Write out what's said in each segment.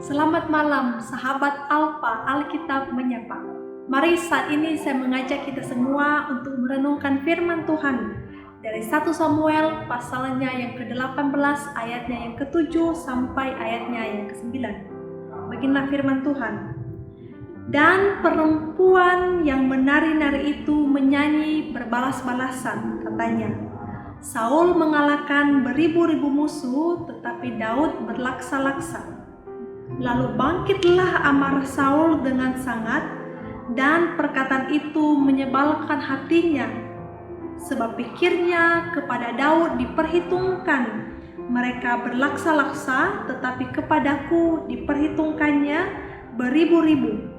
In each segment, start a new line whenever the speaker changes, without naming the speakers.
Selamat malam, sahabat Alfa Alkitab Menyapa. Mari saat ini saya mengajak kita semua untuk merenungkan firman Tuhan dari 1 Samuel pasalnya yang ke-18 ayatnya yang ke-7 sampai ayatnya yang ke-9. Beginilah firman Tuhan. Dan perempuan yang menari-nari itu menyanyi berbalas-balasan, katanya, Saul mengalahkan beribu-ribu musuh, tetapi Daud berlaksa-laksa. Lalu bangkitlah amarah Saul dengan sangat, dan perkataan itu menyebalkan hatinya, sebab pikirnya kepada Daud diperhitungkan mereka berlaksa-laksa, tetapi kepadaku diperhitungkannya beribu-ribu.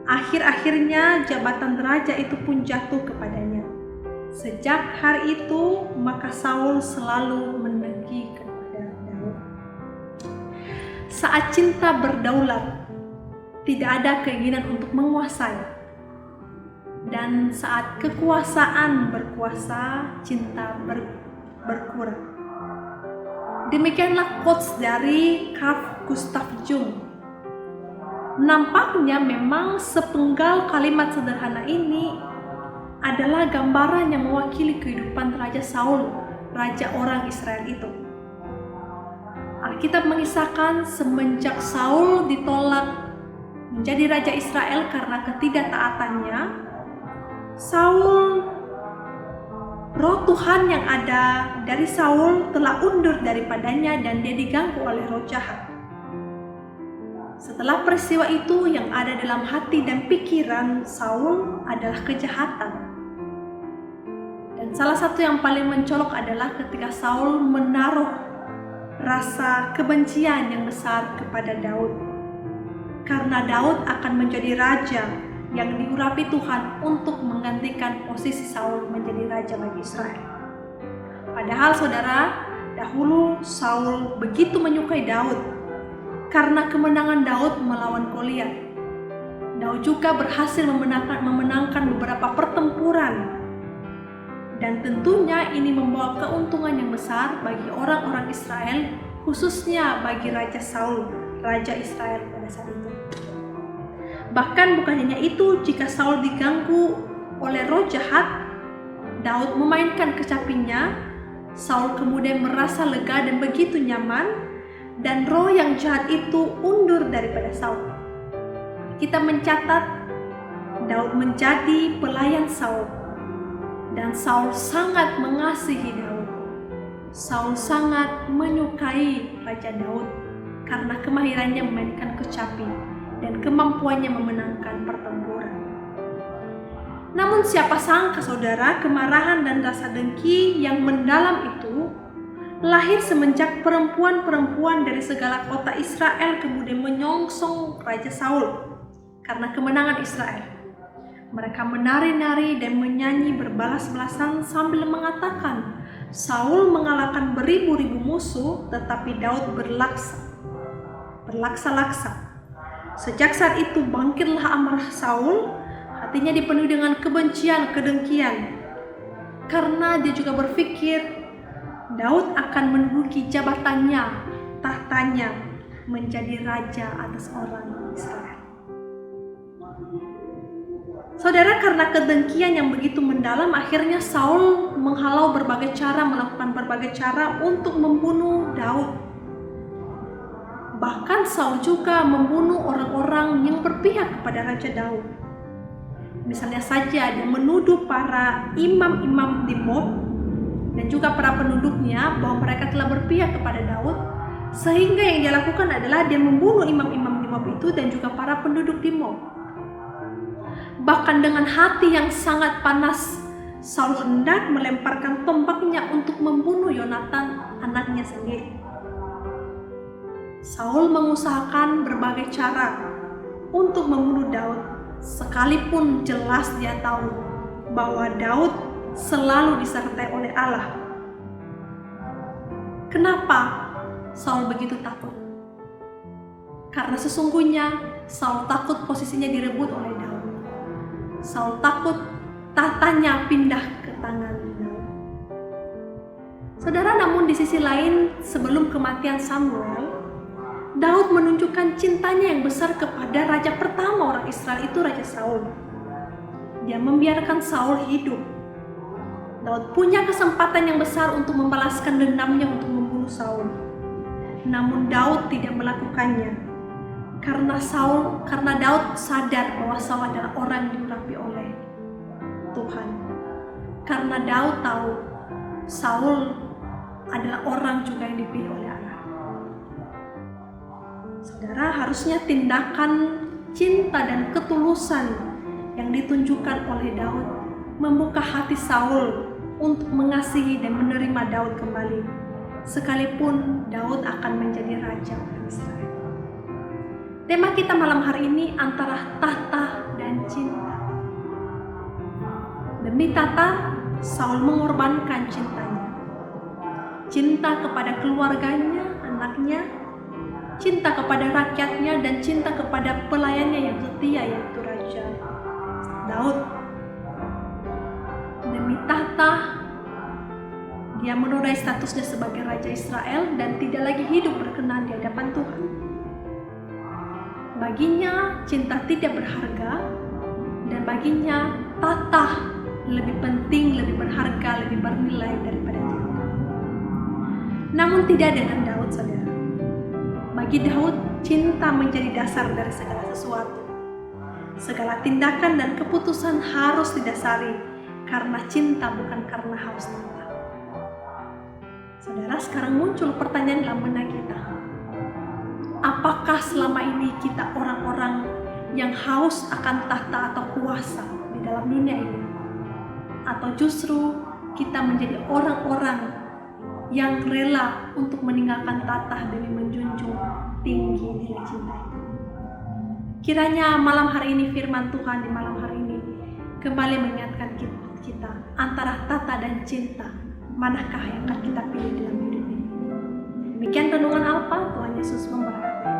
Akhir-akhirnya jabatan raja itu pun jatuh kepadanya. Sejak hari itu maka Saul selalu menengki kepada Daud. Saat cinta berdaulat, tidak ada keinginan untuk menguasai. Dan saat kekuasaan berkuasa, cinta berkurang. Demikianlah quotes dari Carl Gustav Jung. Nampaknya memang sepenggal kalimat sederhana ini adalah gambaran yang mewakili kehidupan Raja Saul, raja orang Israel itu. Alkitab mengisahkan semenjak Saul ditolak menjadi raja Israel karena ketidaktaatannya, roh Tuhan yang ada dari Saul telah undur daripadanya dan dia diganggu oleh roh jahat. Setelah peristiwa itu, yang ada dalam hati dan pikiran Saul adalah kejahatan. Dan salah satu yang paling mencolok adalah ketika Saul menaruh rasa kebencian yang besar kepada Daud. Karena Daud akan menjadi raja yang diurapi Tuhan untuk menggantikan posisi Saul menjadi raja bagi Israel. Padahal saudara, dahulu Saul begitu menyukai Daud karena kemenangan Daud melawan Goliat. Daud juga berhasil memenangkan beberapa pertempuran. Dan tentunya ini membawa keuntungan yang besar bagi orang-orang Israel, khususnya bagi Raja Saul, Raja Israel pada saat itu. Bahkan bukan hanya itu, jika Saul diganggu oleh roh jahat, Daud memainkan kecapinya, Saul kemudian merasa lega dan begitu nyaman, dan roh yang jahat itu undur daripada Saul. Kita mencatat Daud menjadi pelayan Saul. Dan Saul sangat mengasihi Daud. Saul sangat menyukai Raja Daud karena kemahirannya memainkan kecapi dan kemampuannya memenangkan pertempuran. Namun siapa sangka saudara, kemarahan dan rasa dengki yang mendalam itu lahir semenjak perempuan-perempuan dari segala kota Israel kemudian menyongsong Raja Saul karena kemenangan Israel. Mereka menari-nari dan menyanyi berbalas-balasan sambil mengatakan, Saul mengalahkan beribu-ribu musuh, tetapi Daud berlaksa-laksa. Sejak saat itu bangkitlah amarah Saul, hatinya dipenuhi dengan kebencian, kedengkian. Karena dia juga berpikir, Daud akan menduduki jabatannya, tahtanya, menjadi raja atas orang Israel. Saudara, karena kedengkian yang begitu mendalam, akhirnya Saul melakukan berbagai cara untuk membunuh Daud. Bahkan Saul juga membunuh orang-orang yang berpihak kepada Raja Daud. Misalnya saja dia menuduh para imam-imam di Moab dan juga para penduduknya bahwa mereka telah berpihak kepada Daud, sehingga yang dia lakukan adalah dia membunuh imam-imam di Moab itu dan juga para penduduk di Moab. Bahkan dengan hati yang sangat panas, Saul hendak melemparkan tombaknya untuk membunuh Yonatan, anaknya sendiri. Saul mengusahakan berbagai cara untuk membunuh Daud, sekalipun jelas dia tahu bahwa Daud selalu disertai oleh Allah. Kenapa Saul begitu takut? Karena sesungguhnya Saul takut posisinya direbut oleh Daud. Saul takut tahtanya pindah ke tangan Daud. Saudara, namun di sisi lain, sebelum kematian Samuel, Daud menunjukkan cintanya yang besar kepada raja pertama orang Israel, itu Raja Saul. Dia membiarkan Saul hidup. Daud punya kesempatan yang besar untuk membalaskan dendamnya untuk membunuh Saul. Namun Daud tidak melakukannya. Karena Daud sadar bahwa Saul adalah orang yang diurapi oleh Tuhan. Karena Daud tahu Saul adalah orang juga yang dipilih oleh Allah. Saudara, harusnya tindakan cinta dan ketulusan yang ditunjukkan oleh Daud membuka hati Saul untuk mengasihi dan menerima Daud kembali, sekalipun Daud akan menjadi raja orang Israel. Tema kita malam hari ini antara tahta dan cinta. Demi tahta, Saul mengorbankan cintanya. Cinta kepada keluarganya, anaknya, cinta kepada rakyatnya, dan cinta kepada pelayannya yang setia, yaitu Raja Daud. Demi tahta, dia menodai statusnya sebagai Raja Israel dan tidak lagi hidup berkenan di hadapan Tuhan. Baginya cinta tidak berharga, dan baginya tahta lebih penting, lebih berharga, lebih bernilai daripada cinta. Namun tidak dengan Daud, saudara. Bagi Daud, cinta menjadi dasar dari segala sesuatu. Segala tindakan dan keputusan harus didasari karena cinta, bukan karena haus tahta. Saudara, sekarang muncul pertanyaan dalam benak kita. Apakah selama ini kita orang-orang yang haus akan tahta atau kuasa di dalam dunia ini? Atau justru kita menjadi orang-orang yang rela untuk meninggalkan tahta demi menjunjung tinggi nilai cinta itu? Kiranya malam hari ini firman Tuhan di malam hari ini kembali mengingatkan kita antara tahta dan cinta, manakah yang akan kita pilih dalam hidup ini. Demikian renungan Alfa. Tuhan Yesus memberkati.